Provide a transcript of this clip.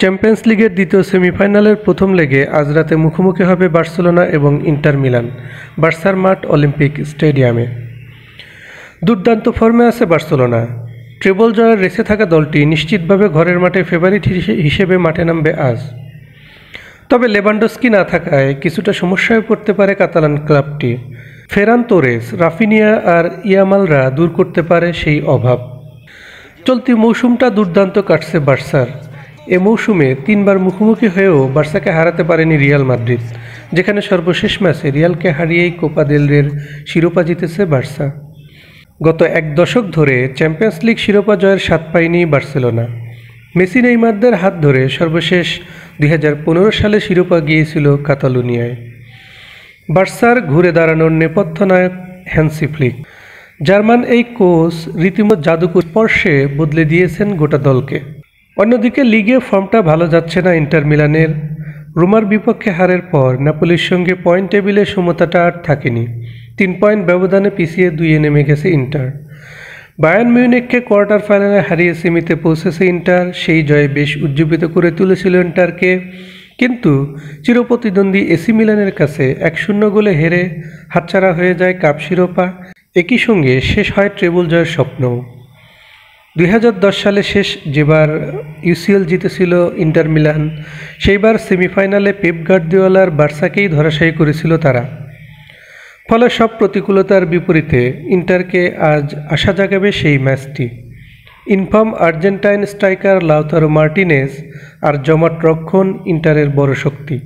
Champions লিগের দ্বিতীয় সেমিফাইনালের প্রথম লেগে আজ রাতে মুখোমুখি হবে বার্সেলোনা এবং ইন্টার মিলান বার্সার মাঠ অলিম্পিক স্টেডিয়ামে। দুর্দান্ত ফর্মে আছে বার্সেলোনা। ট্রেবল জয়ের রেসে থাকা দলটি নিশ্চিতভাবে ঘরের মাঠে ফেভারিট হিসেবে মাঠে নামবে আজ। তবে লেভানডস্কি না থাকায় কিছুটা সমস্যায় পড়তে পারে কাতালান ক্লাবটি। ফেরান তোরেস, রাফিনিয়া আর ইয়ামালরা দূর করতে পারে সেই অভাব। চলতি মৌসুমটা দুর্দান্ত কাটছে বার্সার। এ মৌসুমে 3 বার মুখোমুখি হয়েও বার্সাকে হারাতে পারেনি রিয়াল মাদ্রিদ, যেখানে সর্বশেষ ম্যাচে রিয়ালকে হারিয়েই কোপা দেল রের শিরোপা জিতেছে বার্সা। গত 1 দশক ধরে চ্যাম্পিয়ন্স লিগ শিরোপা জয়ের স্বাদ পায়নি বার্সেলোনা। মেসি নেইমারদের হাত ধরে সর্বশেষ 2015 সালে শিরোপা গিয়েছিল কাতালুনিয়ায়। বার্সার ঘুরে দাঁড়ানোর নেপথ্য নায়ক হ্যান্সি ফ্লিক। জার্মান এই কোচ রীতিমতো জাদুকর স্পর্শে বদলে দিয়েছেন গোটা দলকে। অন্যদিকে লিগে ফর্মটা ভালো যাচ্ছে না ইন্টার মিলানের। রোমার বিপক্ষে হারের পর নাপোলির সঙ্গে পয়েন্ট টেবিলে সমতাটা আর থাকেনি। 3 পয়েন্ট ব্যবধানে পিছিয়ে 2-এ নেমে গেছে ইন্টার। বায়ার্ন মিউনিখকে কোয়ার্টার ফাইনালে হারিয়ে সেমিতে পৌঁছেছে ইন্টার। সেই জয়ে বেশ উজ্জীবিত করে তুলেছিল ইন্টারকে, কিন্তু চিরপ্রতিদ্বন্দ্বী এসি মিলানের কাছে 1-0 গোলে হেরে হাতছাড়া হয়ে যায় কাপ শিরোপা। একই সঙ্গে শেষ হয় ট্রেবল জয়ের স্বপ্নও। 2010 সালে শেষ যেবার ইউসিএল জিতেছিল ইন্টার মিলান, সেইবার সেমিফাইনালে পেপ গার্দিওলার বার্সাকেই ধরাশায়ী করেছিল তারা। ফলে সব প্রতিকূলতার বিপরীতে ইন্টারকে আজ আশা জাগাবে সেই ম্যাচটি। In form Argentine striker Lautaro Martinez আর জমাট রক্ষণ ইন্টারের বড় শক্তি।